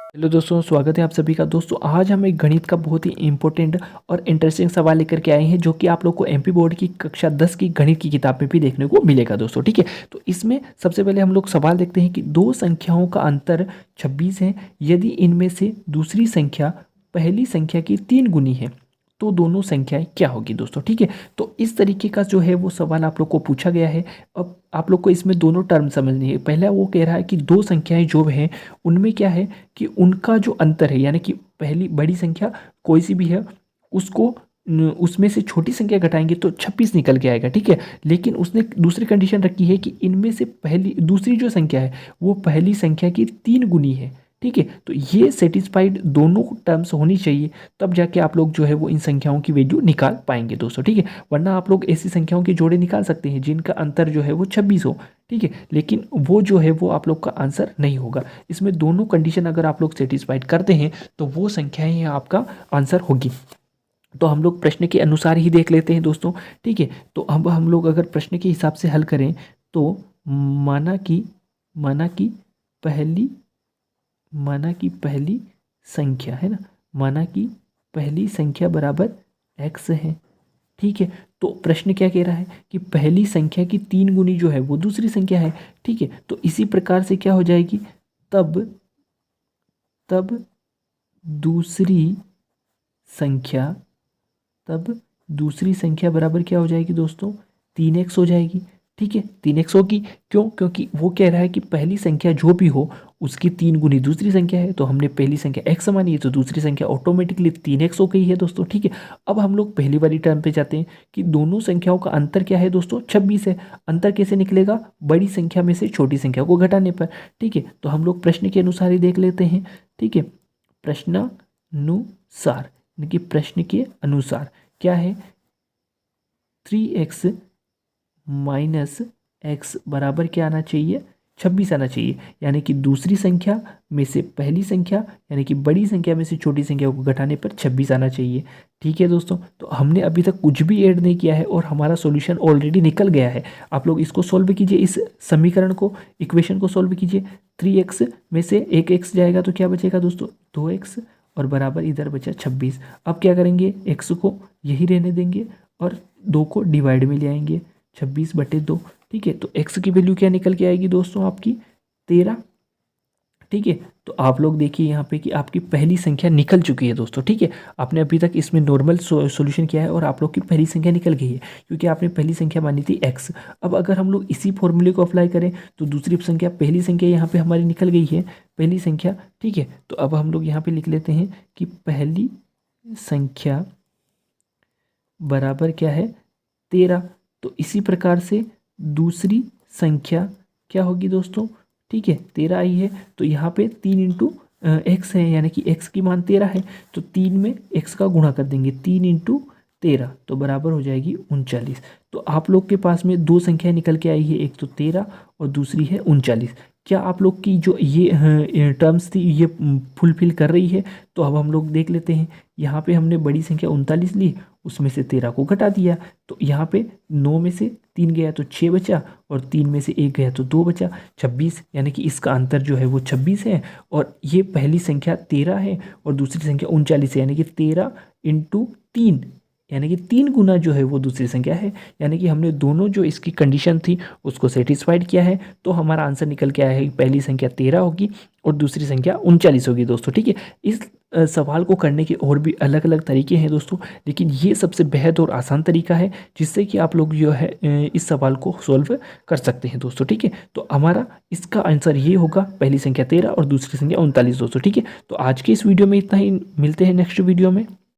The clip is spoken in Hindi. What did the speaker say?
हेलो दोस्तों, स्वागत है आप सभी का। दोस्तों आज हम एक गणित का बहुत ही इंपॉर्टेंट और इंटरेस्टिंग सवाल लेकर के आए हैं, जो कि आप लोग को एमपी बोर्ड की कक्षा 10 की गणित की किताब में भी देखने को मिलेगा दोस्तों। ठीक है, तो इसमें सबसे पहले हम लोग सवाल देखते हैं कि दो संख्याओं का अंतर 26 है। यदि इनमें से दूसरी संख्या पहली संख्या की 3 गुनी है तो दोनों संख्याएं क्या होगी दोस्तों। ठीक है, तो इस तरीके का जो है वो सवाल आप लोग को पूछा गया है। अब आप लोग को इसमें दोनों टर्म समझनी है। पहला वो कह रहा है कि दो संख्याएं जो हैं उनमें क्या है कि उनका जो अंतर है, यानी कि पहली बड़ी संख्या कोई सी भी है उसको उसमें से छोटी संख्या घटाएंगे तो 26 निकल के आएगा। ठीक है, लेकिन उसने दूसरी कंडीशन रखी है कि इनमें से पहली दूसरी जो संख्या है वो पहली संख्या की 3 गुनी है। ठीक है, तो ये सेटिस्फाइड दोनों टर्म्स होनी चाहिए, तब जाके आप लोग जो है वो इन संख्याओं की वैल्यू निकाल पाएंगे दोस्तों। ठीक है, वरना आप लोग ऐसी संख्याओं के जोड़े निकाल सकते हैं जिनका अंतर जो है वो 26 हो। ठीक है, लेकिन वो जो है वो आप लोग का आंसर नहीं होगा। इसमें दोनों कंडीशन अगर आप लोग सेटिस्फाइड करते हैं तो वो संख्याएं आपका आंसर होगी। तो हम लोग प्रश्न के अनुसार ही देख लेते हैं दोस्तों। ठीक है, तो अब हम लोग अगर प्रश्न के हिसाब से हल करें तो माना कि माना कि पहली माना कि पहली संख्या है ना, माना कि पहली संख्या बराबर x है। ठीक है, तो प्रश्न क्या कह रहा है कि पहली संख्या की 3 गुनी जो है वो दूसरी संख्या है। ठीक है, तो इसी प्रकार से क्या हो जाएगी, तब तब दूसरी संख्या तब दूसरी संख्या बराबर क्या हो जाएगी दोस्तों, 3x हो जाएगी। ठीक है, 3x होगी। क्यों? क्योंकि वो कह रहा है कि पहली संख्या जो भी हो उसकी 3 गुनी दूसरी संख्या है, तो हमने पहली संख्या x मानी है तो दूसरी संख्या ऑटोमेटिकली 3x हो गई है दोस्तों। ठीक है, अब हम लोग पहली वाली टर्म पे जाते हैं कि दोनों संख्याओं का अंतर क्या है दोस्तों, 26 है। अंतर कैसे निकलेगा, बड़ी संख्या में से छोटी संख्या को घटाने पर। ठीक है, तो हम लोग प्रश्न के अनुसार ही देख लेते हैं। ठीक है, प्रश्नानुसार यानी कि प्रश्न के अनुसार क्या है, 3x माइनस x बराबर क्या आना चाहिए, 26 आना चाहिए। यानी कि दूसरी संख्या में से पहली संख्या यानी कि बड़ी संख्या में से छोटी संख्या को घटाने पर 26 आना चाहिए। ठीक है दोस्तों, तो हमने अभी तक कुछ भी ऐड नहीं किया है और हमारा सॉल्यूशन ऑलरेडी निकल गया है। आप लोग इसको सॉल्व कीजिए, इस समीकरण को, इक्वेशन को सॉल्व कीजिए। 3x में से एक x जाएगा तो क्या बचेगा दोस्तों, 2x, और बराबर इधर बचा 26। अब क्या करेंगे, x को यही रहने देंगे और 2 को डिवाइड में ले आएंगे, 26/2। ठीक है, तो x की वैल्यू क्या निकल के आएगी दोस्तों, आपकी 13। ठीक है, तो आप लोग देखिए यहाँ पे कि आपकी पहली संख्या निकल चुकी है दोस्तों। ठीक है, आपने अभी तक इसमें नॉर्मल सॉल्यूशन किया है और आप लोग की पहली संख्या निकल गई है क्योंकि आपने पहली संख्या मानी थी x। अब अगर हम लोग इसी फॉर्मूले को अप्लाई करें तो दूसरी संख्या, पहली संख्या यहाँ पे हमारी निकल गई है, पहली संख्या। ठीक है, तो अब हम लोग यहाँ पे लिख लेते हैं कि पहली संख्या बराबर क्या है, 13। तो इसी प्रकार से दूसरी संख्या क्या होगी दोस्तों, ठीक है 13 आई है तो यहाँ पे 3 इंटू एक्स है, यानी कि x की मान 13 है तो 3 में x का गुणा कर देंगे, 3 इंटू 13 तो बराबर हो जाएगी 39। तो आप लोग के पास में दो संख्या निकल के आई है, एक तो 13 और दूसरी है 39। क्या आप लोग की जो ये टर्म्स थी ये फुलफिल कर रही है? तो अब हम लोग देख लेते हैं। यहाँ पे हमने बड़ी संख्या 39 ली, उसमें से 13 को घटा दिया तो यहाँ पे 9 में से 3 गया तो 6 बचा और 3 में से 1 गया तो 2 बचा, 26। यानी कि इसका अंतर जो है वो 26 है और ये पहली संख्या 13 है और दूसरी संख्या 39 है, यानी कि 13 इंटू 3 यानी कि 3 गुना जो है वो दूसरी संख्या है। यानी कि हमने दोनों जो इसकी कंडीशन थी उसको सेटिस्फाइड किया है, तो हमारा आंसर निकल के आया है पहली संख्या 13 होगी और दूसरी संख्या 39 होगी दोस्तों। ठीक है, इस सवाल को करने के और भी अलग अलग तरीके हैं दोस्तों, लेकिन ये सबसे बेहद और आसान तरीका है जिससे कि आप लोग जो है इस सवाल को सॉल्व कर सकते हैं दोस्तों। ठीक है, तो हमारा इसका आंसर ये होगा, पहली संख्या 13 और दूसरी संख्या 39 दोस्तों। ठीक है, तो आज के इस वीडियो में इतना ही, मिलते हैं नेक्स्ट वीडियो में।